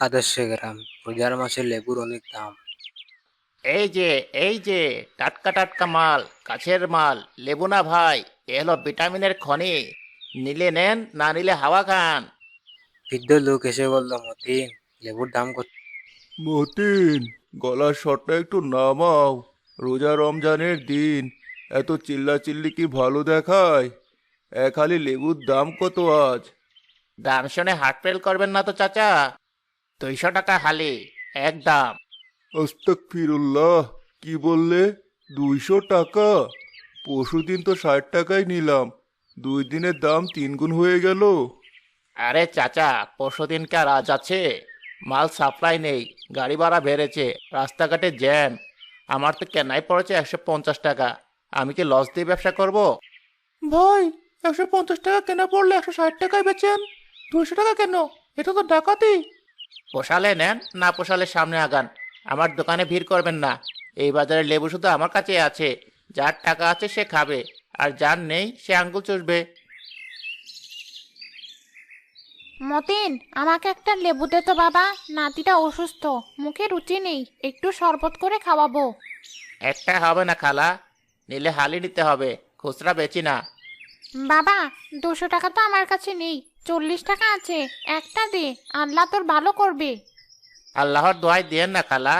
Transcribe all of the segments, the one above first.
আদর্শ গ্রাম। রোজার মাসে লেবুর অনেক দাম। এই যে এই যে টাটকা টাটকা মাল, কাছের মাল, লেবু না ভাই, এ হলো ভিটামিনের খনি। নিলে নেন, না নিলে হাওয়া খান। বৃদ্ধ লোক এসে বলল, মতিন, লেবুর দাম কত? মতিন, গলার স্বরটা একটু নামাও। রোজা রমজানের দিন, এত চিল্লাচিল্লি কি ভালো দেখায়? এক হালি লেবুর দাম কত আজ? দাম শুনে হার্ট ফেল করবেন না তো চাচা। 200 টাকা হালি, একদম। আস্তাগফিরুল্লাহ, কি বললে? 200 টাকা? পরশুদিন তো 60 টাকায় নিলাম। 2 দিনের দাম 3 গুণ হয়ে গেল। আরে চাচা, পরশুদিনকে আর আজ আছে? মাল সাপ্লাই নেই, গাড়ি ভাড়া বেড়েছে, রাস্তাঘাটে জ্যাম। আমার তো কেনাই পড়েছে 150 টাকা। আমি কি লস দিয়ে ব্যবসা করব? ভাই, 150 টাকা কেনা পড়লে 160 টাকায় বেচেন। 200 টাকা কেন? এটা তো ডাকাতি। পোষালে নেন, না পোষালে সামনে আগান। আমার দোকানে ভিড় করবেন না। এই বাজারে লেবু শুধু আমার কাছে আছে। যার টাকা আছে সে খাবে, আর যার নেই সে আঙ্গুল চুষবে। মতিন, আমাকে একটা লেবু দে তো বাবা। নাতিটা অসুস্থ, মুখে রুচি নেই, একটু শরবত করে খাওয়াবো। একটা হবে না খালা, নিলে হালি নিতে হবে, খুচরা বেচি না। বাবা, 200 টাকা তো আমার কাছে নেই, 40 টাকা আছে। একটা দে, আল্লাহ তোর ভালো করবে। আল্লাহর দোয়াই দিয়েন না খালা,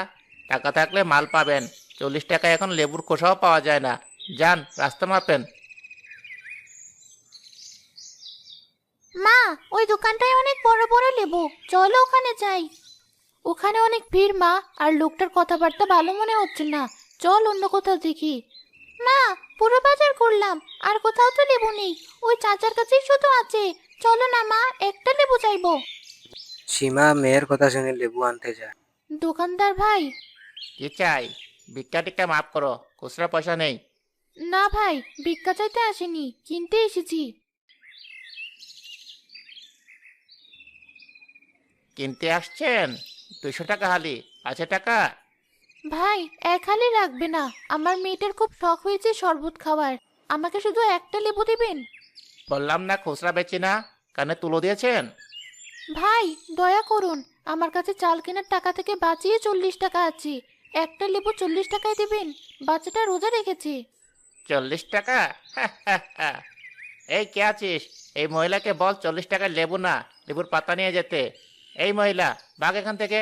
টাকা থাকলে মাল পাবেন। 40 টাকা এখন লেবুর খোসাও পাওয়া যায় না। যান, রাস্তা মাপেন। মা, ওই দোকানটায় অনেক বড় বড় লেবু, চলো ওখানে যাই। ওখানে অনেক ভিড় মা, আর লোকটার কথাবার্তা ভালো মনে হচ্ছে না। চল অন্য কোথাও দেখি। না, পুরো বাজার করলাম, আর কোথাও তো লেবু নেই। ওই চাচার কাছেই শুধু আছে। চলো না মা, একটা লেবু চাইবো। সীমা মেয়ের কথা শুনে লেবু আনতে যায়। দোকানদার ভাই। কি চাই? ভিক্ষা টিক্ষা মাফ করো, খুচরা পয়সা নেই। না ভাই, ভিক্ষা চাইতে আসিনি, কিনতে এসেছি। কিনতে আসছেন? 200 টাকা হালি, আছে টাকা? ভাই, এক হালি লাগবে না। আমার মেয়েটার খুব শখ হয়েছে শরবত খাওয়ার। আমাকে শুধু একটা লেবু দিবেন। বললাম না খুচরা বেচি না, কানে তুলো দিয়েছেন? ভাই, দয়া করুন। আমার কাছে চাল কেনার টাকা থেকে বাঁচিয়ে 40 টাকা আছে। একটা লেবু 40 টাকায় দিবেন। বাচ্চাটা রোজা রেখেছে। 40 টাকা? এই কে আছিস? এই মহিলাকে বল 40 টাকার লেবু না, লেবুর পাতা নিয়ে যেতে। এই মহিলা, ভাগ এখান থেকে।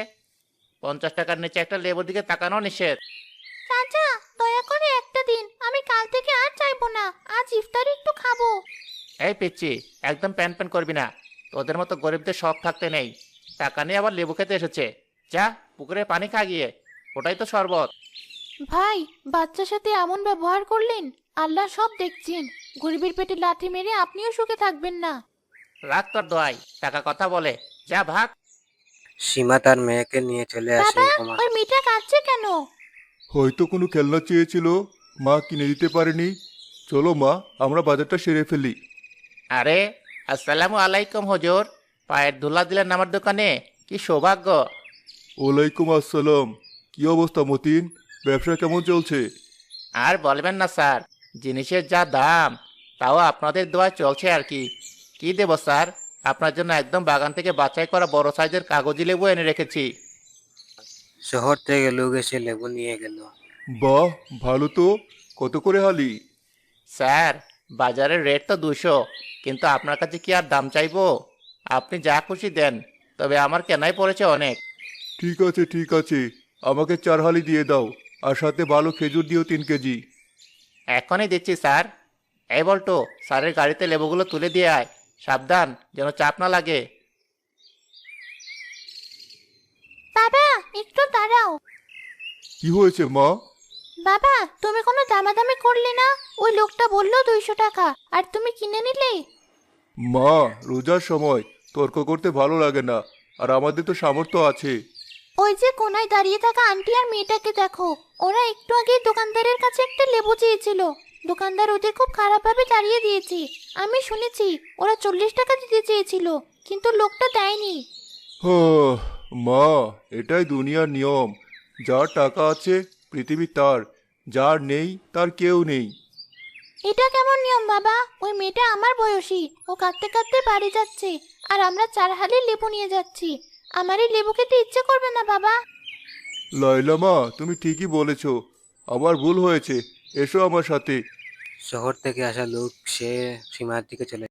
50 টাকার নিচে একটা লেবুর দিকে তাকানো নিষেধ। চাচা, দয়া করে একটা দিন, আমি কাল থেকে আর চাইবো না। আজ ইফতারে একটু খাবো। এই পিচ্ছি, একদম প্যান প্যান করবি না। তোদের মতো গরিবদের শখ থাকতে নেই। টাকা নিয়ে আবার লেবু খেতে এসেছে। যা, পুকুরে পানি খা গিয়ে। ওটাই তো শরবত। ভাই, বাচ্চার সাথে এমন ব্যবহার করলেন। আল্লাহ সব দেখছেন। গরিবের পেটে লাথি মেরে আপনিও সুখে থাকবেন না। রাখ তোর দোয়াই, টাকা কথা বলে। যা ভাগ। সীমা তার মেয়েকে নিয়ে চলে আসে বাবা, উপমা। ওই মেয়েটা কাঁদছে কেন? হয়তো কোনো খেলনা চেয়েছিল, মা কিনে দিতে পারেনি। চলো মা, আমরা বাজারটা সেরে ফেলি। আরে, আসসালামু আলাইকুম হুজুর। পায়ের ধুলা দিলেন আমার দোকানে, কি সৌভাগ্য। ওয়ালাইকুম আসসালাম। কি অবস্থা মতিন? ব্যবসা কেমন চলছে? আর বলবেন না স্যার, জিনিসের যা দাম, তাও আপনাদের দোয়ায় চলছে আর কি। কি দেবো স্যার? আপনার জন্য একদম বাগান থেকে বাছাই করা বড় সাইজের কাগজি লেবু এনে রেখেছি। শহর থেকে লোক এসে লেবু নিয়ে গেল। বাহ, ভালো তো। কত করে হালি? স্যার, বাজারের রেট তো 200, কিন্তু আপনার কাছে কি আর দাম চাইবো? আপনি যা খুশি দেন, তবে আমার কেনাই পড়েছে অনেক। ঠিক আছে ঠিক আছে, আমাকে 4 হালি দিয়ে দাও। আর সাথে ভালো খেজুর দিও 3 কেজি। এখনই দিচ্ছি স্যার। এই বলতো, স্যারের গাড়িতে লেবুগুলো তুলে দিয়ে আয়। সাবধান, যেন চাপ না লাগে। বাবা, একটু দাঁড়াও। কি হয়েছে মা? বাবা, তুমি কোনো দামাদামি করলে না? ওই লোকটা বললো 200 টাকা, আর তুমি কিনে নিলে। মা, রোজার সময় তর্ক করতে ভালো লাগে না। আর আমাদের তো সামর্থ্য আছে। ওই যে কোনায় দাঁড়িয়ে থাকা আন্টি আর মেয়েটাকে দেখো। ওরা একটু আগে দোকানদারের কাছে একটা লেবু চেয়েছিল। দোকানদার ওদের খুব খারাপভাবে তাড়িয়ে দিয়েছে। আমি শুনেছি ওরা 40 টাকা দিতে চেয়েছিল, কিন্তু লোকটা দেয়নি। হ্যাঁ, মা, এটাই দুনিয়ার নিয়ম। যার টাকা আছে পৃথিবী তার, যার নেই তার কেউ নেই। এটা কেমন নিয়ম বাবা? ওই মেয়েটা আমার বয়সী, ও কাঁদতে কাঁদতে বাড়ি যাচ্ছে, আর আমরা 4 হালি লেবু নিয়ে যাচ্ছি। আমার এই লেবু খেতে ইচ্ছে করবে না বাবা। লাইলা মা, তুমি ঠিকই বলেছ, আমার ভুল হয়েছে, এসো আমার সাথে। শহর থেকে আসা লোক সে সীমার দিকে চলে